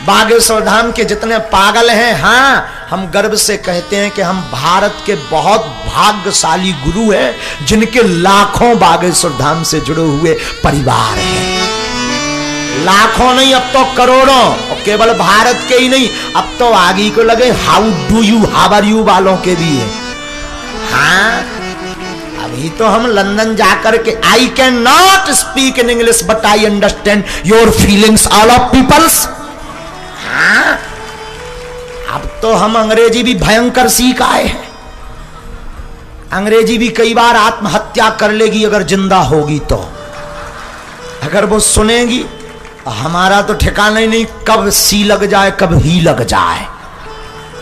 बागेश्वर धाम के जितने पागल हैं, हाँ हम गर्व से कहते हैं कि हम भारत के बहुत भाग्यशाली गुरु हैं जिनके लाखों बागेश्वर धाम से जुड़े हुए परिवार हैं। लाखों नहीं, अब तो करोड़ों। और केवल भारत के ही नहीं, अब तो आगे को लगे how do you, how are you वालों के भी है। हाँ अभी तो हम लंदन जाकर के I can not speak in English but I understand your feelings all of peoples. हाँ अब तो हम अंग्रेजी भी भयंकर सीख आए हैं। अंग्रेजी भी कई बार आत्महत्या कर लेगी अगर जिंदा होगी तो। अगर वो सुनेगी हमारा तो ठिकाना ही नहीं, कब सी लग जाए कब ही लग जाए।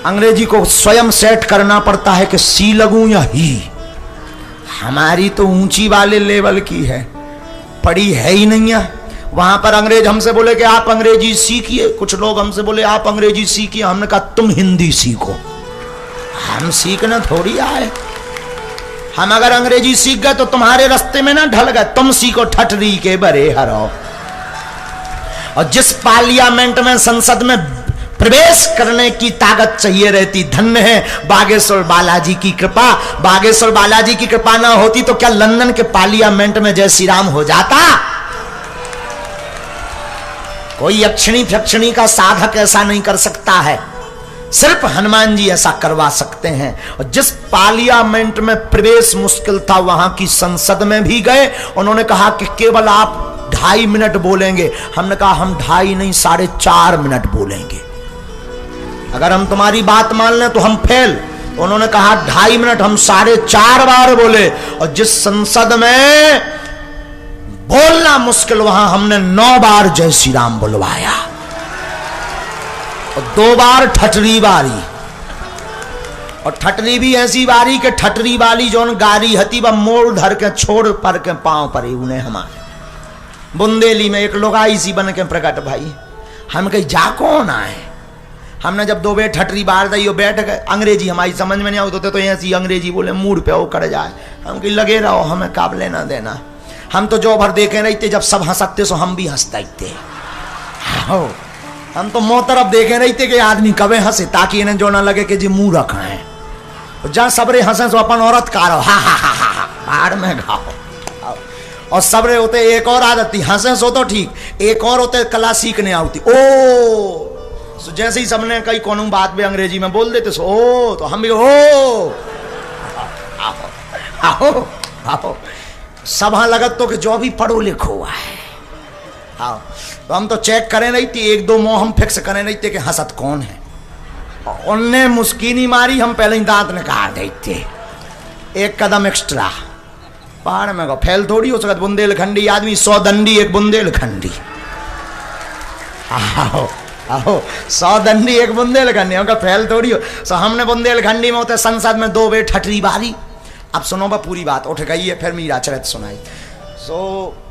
अंग्रेजी को स्वयं सेट करना पड़ता है कि सी लगूं या ही। हमारी तो ऊंची वाले लेवल की है, पढ़ी है ही नहीं है। वहां पर अंग्रेज हमसे बोले कि आप अंग्रेजी सीखिए, कुछ लोग हमसे बोले आप अंग्रेजी सीखिए, हमने कहा तुम हिंदी सीखो। हम सीखना थोड़ी आए, हम अगर अंग्रेजी सीख गए तो तुम्हारे रास्ते में ना ढल गए, तुम सीखो ठटरी के बरे हरो। और जिस पार्लियामेंट में, संसद में प्रवेश करने की ताकत चाहिए रहती, धन्य है बागेश्वर बालाजी की कृपा। बागेश्वर बालाजी की कृपा ना होती तो क्या लंदन के पार्लियामेंट में जय श्री राम हो जाता? कोई यक्षिणी फक्षिणी का साधक ऐसा नहीं कर सकता है, सिर्फ हनुमान जी ऐसा करवा सकते हैं। और जिस पार्लियामेंट में प्रवेश मुश्किल था वहां की संसद में भी गए, उन्होंने कहा कि केवल आप 2.5 मिनट बोलेंगे। हमने कहा हम 2.5 नहीं 4.5 मिनट बोलेंगे, अगर हम तुम्हारी बात मान लें तो हम फेल। उन्होंने कहा 2.5 मिनट, हम 4.5 बार बोले। और जिस संसद में बोलना मुश्किल वहां हमने 9 बार जय श्री राम बुलवाया और 2 बार ठटरी बारी। और ठटरी भी ऐसी बारी के ठटरी वाली जोन गारी हती व मोड़ धर के छोड़ पर के पांव पर उन्हें हमारे बुंदेली में एक लोगाई सी बन के प्रकट भाई। हम कहीं जा कौन आए, हमने जब 2 बेर ठटरी बार दी बैठ गए। अंग्रेजी हमारी समझ में नहीं आती तो ऐसी अंग्रेजी बोले मूड पे वो कर जाए। हम कहीं लगे रहो, हमें काब लेना देना। हम तो जो भर देखे रहते, जब सब हंसते सो हम भी हंसते थे। हम तो मुंह तरफ देखे रहते कि आदमी कबे हंसे ताकि इन्हें जो ना लगे कि जी मुंह रखा है। जहां सबरे हंसे सो अपन औरत कारो हा हा हा हा बाहर में घाओ। और सबरे होते एक और आदत थी, हंसे सो तो ठीक, एक और होते कला सीखने आती। ओ जैसे ही सबने कई कोनो बात भी अंग्रेजी में बोल देते सो ओ, तो हम भी ओ आओ आओ आओ। सब हाँ लगत तो कि जो भी पढ़ो लिखो हुआ है। हाँ तो हम तो चेक करें रही थी, 1-2 मोह हम फिक्स करें रही थे कि हंसत कौन है। उनने मुस्कीनी मारी, हम पहले ही दांत निकाल रहे थे। 1 कदम एक्स्ट्रा पहाड़ में गो, फैल थोड़ी हो सकत। बुंदेलखंडी आदमी 100 दंडी 1 बुंदेलखंडी। आओ आओ 100 दंडी 1 बुंदेलखंडी, उनका फैल थोड़ी हो। सो हमने बुंदेलखंडी में होते संसद में 2 बेर ठटरी बारी। अब सुनो बा पूरी बात, उठ गई है फिर मीरा चरित सुनाई। सो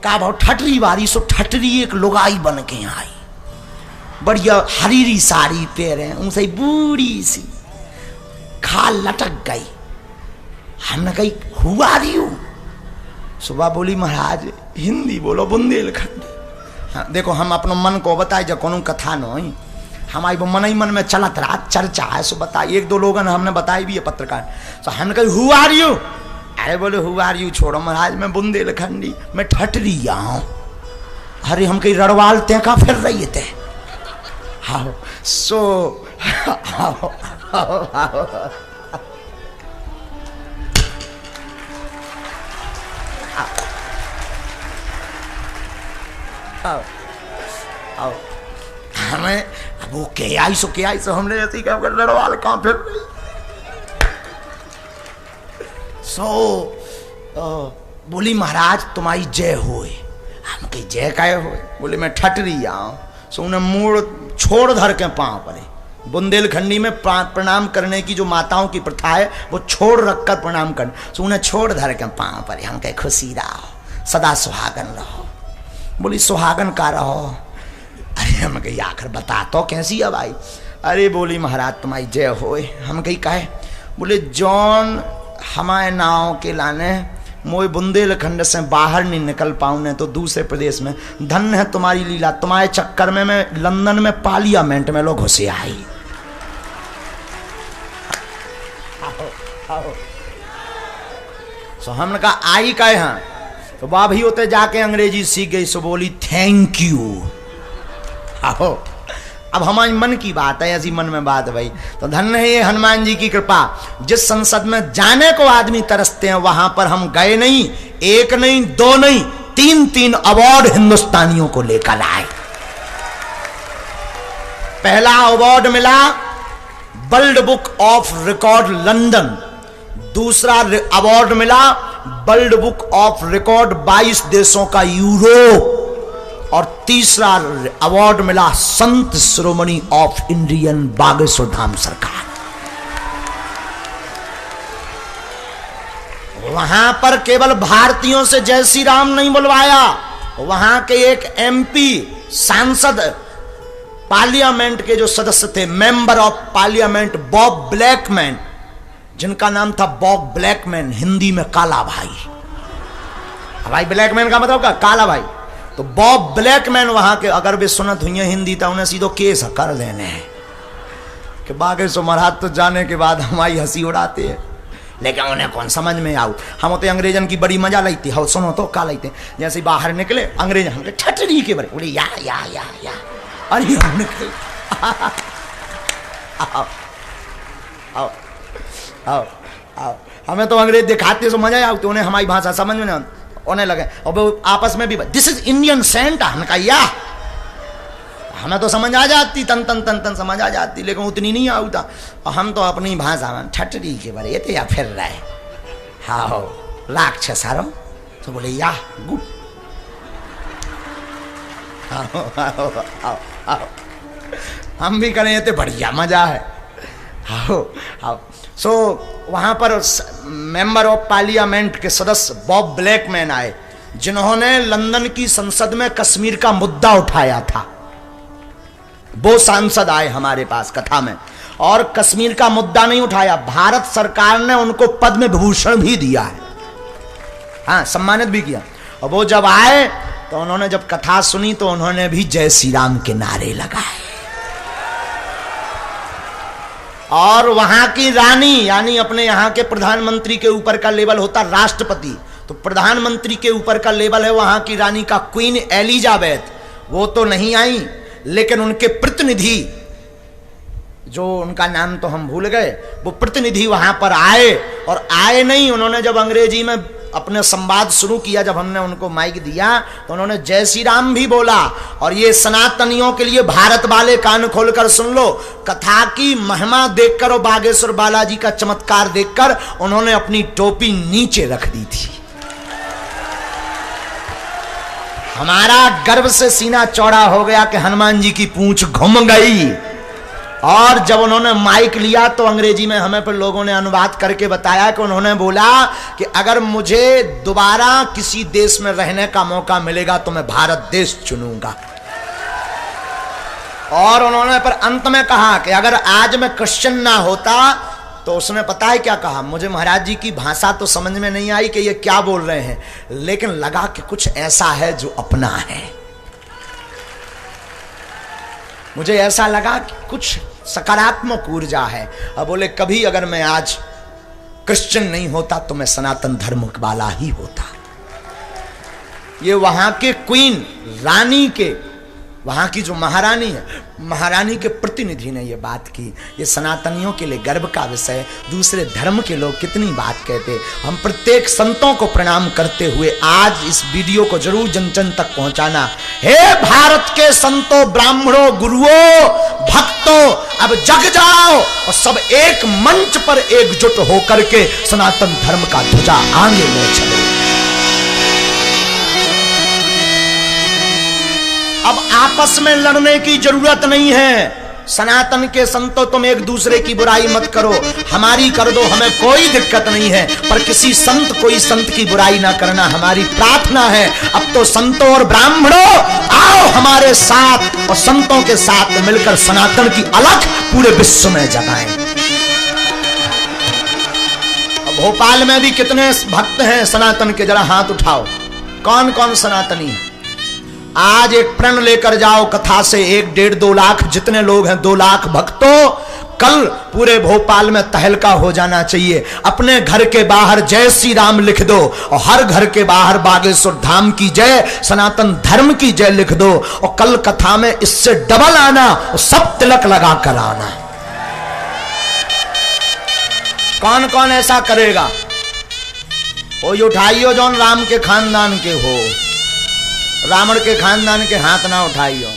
का भाव ठटरी बारी। सो ठटरी एक लुगाई बन के आई, बढ़िया हरीरी साड़ी पहने, उनसे बूढ़ी सी, खाल लटक गई। हमने कही हुआ रही हूं। सुबह बोली महाराज हिंदी बोलो बुंदेलखंडी। हाँ देखो हम अपनो मन को बताए, जब कोनो कथा न हमारी वो मन ही मन में चलत रहा, चर्चा है। सो बताई 1-2 लोगों ने हमने बताई भी है पत्रकार। तो हमने कही हु आर यू। अरे बोले हु आर यू छोड़ो महाराज, मैं बुंदेलखंडी, मैं ठटरी आऊं। अरे हम कहीं रड़वाल ते का फिर रही थे। हाँ सो आओ आओ आओ आओ आओ। हमें वो के आई सो हमने ऐसे ही क्या लड़वाल कहां फिर रही। सो बोली महाराज तुम्हारी जय होए। हम कही जय काय होए। बोले मैं ठटरी आऊं। सो उन्हें मूड़ छोड़ धर के पांव पड़े। बुंदेलखंडी में प्रणाम करने की जो माताओं की प्रथा है वो छोड़ रखकर प्रणाम कर। सो उन्हें छोड़ धर के पांव पड़े। हम कहे खुशी रहो, सदा सुहागन रहो। बोली सुहागन का रहो। अरे हम कही आखिर बता तो कैसी है भाई। अरे बोली महाराज तुम्हारी जय होए। हम कही कहे। बोले जॉन हमारे नाव के लाने मोए बुंदेलखंड से बाहर नहीं निकल पाऊं ने तो दूसरे प्रदेश में। धन्य है तुम्हारी लीला, तुम्हारे चक्कर में मैं लंदन में पार्लियामेंट में लोग घुसे आई। तो हमने कहा आई का यहाँ, तो वाह भी होते जाके अंग्रेजी सीख गई, सो बोली थैंक यू। आओ अब हमारी मन की बात है, ऐसी मन में बात है भाई। तो धन्य है ये हनुमान जी की कृपा, जिस संसद में जाने को आदमी तरसते हैं वहां पर हम गए नहीं, एक नहीं दो नहीं तीन तीन अवार्ड हिंदुस्तानियों को लेकर आए। पहला अवार्ड मिला world book of record London, दूसरा अवार्ड मिला वर्ल्ड बुक ऑफ रिकॉर्ड 22 देशों का यूरोप, और तीसरा अवार्ड मिला संत शिरोमणि ऑफ इंडियन बागेश्वर धाम सरकार। वहां पर केवल भारतीयों से जय श्री राम नहीं बुलवाया, वहां के एक एमपी सांसद पार्लियामेंट के जो सदस्य थे, member of parliament Bob Blackman, जिनका नाम था बॉब ब्लैकमैन, हिंदी में काला भाई। भाई ब्लैकमैन का मतलब क्या? काला भाई। तो बॉब ब्लैकमैन वहां के अगर भी सुनत हुई हिंदी था उन्हें सीधो केस कर देने हैं कि बागेश्वर महाराज तो जाने के बाद हमारी हंसी उड़ाते हैं, लेकिन उन्हें कौन समझ में आऊ। हम होते अंग्रेजन की बड़ी मजा लेती है, सुनो तो का लेते जैसे बाहर निकले अंग्रेज हमने ठटरी के बड़े बोले या अरे हम निकले आओ आओ आओ आओ, हमें तो अंग्रेज दिखाते तो मजा आती, उन्हें हमारी भाषा समझ में नहीं होने लगे, और वो आपस में भी दिस इज इंडियन सेंट, हमने कहा या हमें तो समझ आ जाती, तन तन तन तन समझ आ जाती, लेकिन उतनी नहीं आता। और हम तो अपनी भाषा में ठटरी के बारे ये या फिर रहे हाँ लाख छे सारो, तो बोले या गुड आओ आओ आओ आओ, हम भी करें तो बढ़िया मजा है आओ आओ। सो वहां पर मेंबर ऑफ पार्लियामेंट के सदस्य बॉब ब्लैकमैन आए, जिन्होंने लंदन की संसद में कश्मीर का मुद्दा उठाया था। वो सांसद आए हमारे पास कथा में, और कश्मीर का मुद्दा नहीं उठाया, भारत सरकार ने उनको पद्म विभूषण भी दिया है, हाँ सम्मानित भी किया। और वो जब आए तो उन्होंने जब कथा सुनी तो उन्होंने भी जय श्री राम के नारे लगाए। और वहां की रानी यानी अपने यहां के प्रधानमंत्री के ऊपर का लेवल होता राष्ट्रपति, तो प्रधानमंत्री के ऊपर का लेवल है वहां की रानी का क्वीन एलिजाबेथ, वो तो नहीं आई, लेकिन उनके प्रतिनिधि, जो उनका नाम तो हम भूल गए, वो प्रतिनिधि वहां पर आए। और आए नहीं, उन्होंने जब अंग्रेजी में अपने संवाद शुरू किया, जब हमने उनको माइक दिया तो उन्होंने जय श्री राम भी बोला। और ये सनातनियों के लिए भारत वाले कान खोलकर सुन लो, कथा की महिमा देखकर और बागेश्वर बालाजी का चमत्कार देखकर उन्होंने अपनी टोपी नीचे रख दी थी। हमारा गर्व से सीना चौड़ा हो गया कि हनुमान जी की पूंछ घूम गई। और जब उन्होंने माइक लिया तो अंग्रेजी में हमें पर लोगों ने अनुवाद करके बताया कि उन्होंने बोला कि अगर मुझे दोबारा किसी देश में रहने का मौका मिलेगा तो मैं भारत देश चुनूंगा। और उन्होंने पर अंत में कहा कि अगर आज मैं क्रिश्चियन ना होता, तो उसने पता है क्या कहा, मुझे महाराज जी की भाषा तो समझ में नहीं आई कि ये क्या बोल रहे हैं, लेकिन लगा कि कुछ ऐसा है जो अपना है। मुझे ऐसा लगा कि कुछ सकारात्मक ऊर्जा है। अब बोले कभी अगर मैं आज क्रिश्चियन नहीं होता तो मैं सनातन धर्म वाला ही होता। ये वहां के क्वीन रानी के, वहां की जो महारानी है, महारानी के प्रतिनिधि ने ये बात की। ये सनातनियों के लिए गर्व का विषय। दूसरे धर्म के लोग कितनी बात कहते। हम प्रत्येक संतों को प्रणाम करते हुए आज इस वीडियो को जरूर जन जन तक पहुंचाना। हे भारत के संतों, ब्राह्मणों, गुरुओं, भक्तों, अब जग जाओ और सब एक मंच पर एकजुट होकर के सनातन धर्म का ध्वजा आगे ले चलो। अब आपस में लड़ने की जरूरत नहीं है। सनातन के संतों, तुम एक दूसरे की बुराई मत करो, हमारी कर दो, हमें कोई दिक्कत नहीं है, पर किसी संत कोई संत की बुराई ना करना हमारी प्रार्थना है। अब तो संतों और ब्राह्मणों आओ हमारे साथ और संतों के साथ मिलकर सनातन की अलख पूरे विश्व में जगाएं। अब भोपाल में भी कितने भक्त हैं सनातन के, जरा हाथ उठाओ, कौन कौन सनातनी है? आज एक प्रण लेकर जाओ कथा से, 1, 1.5, 2 लाख जितने लोग हैं, 2 लाख भक्तों, कल पूरे भोपाल में तहलका हो जाना चाहिए। अपने घर के बाहर जय श्री राम लिख दो और हर घर के बाहर बागेश्वर धाम की जय, सनातन धर्म की जय लिख दो, और कल कथा में इससे डबल आना और सब तिलक लगा कर आना। कौन कौन ऐसा करेगा? वो उठाइयो जौन राम के खानदान के हो, रावण के खानदान के हाथ ना उठाइयो।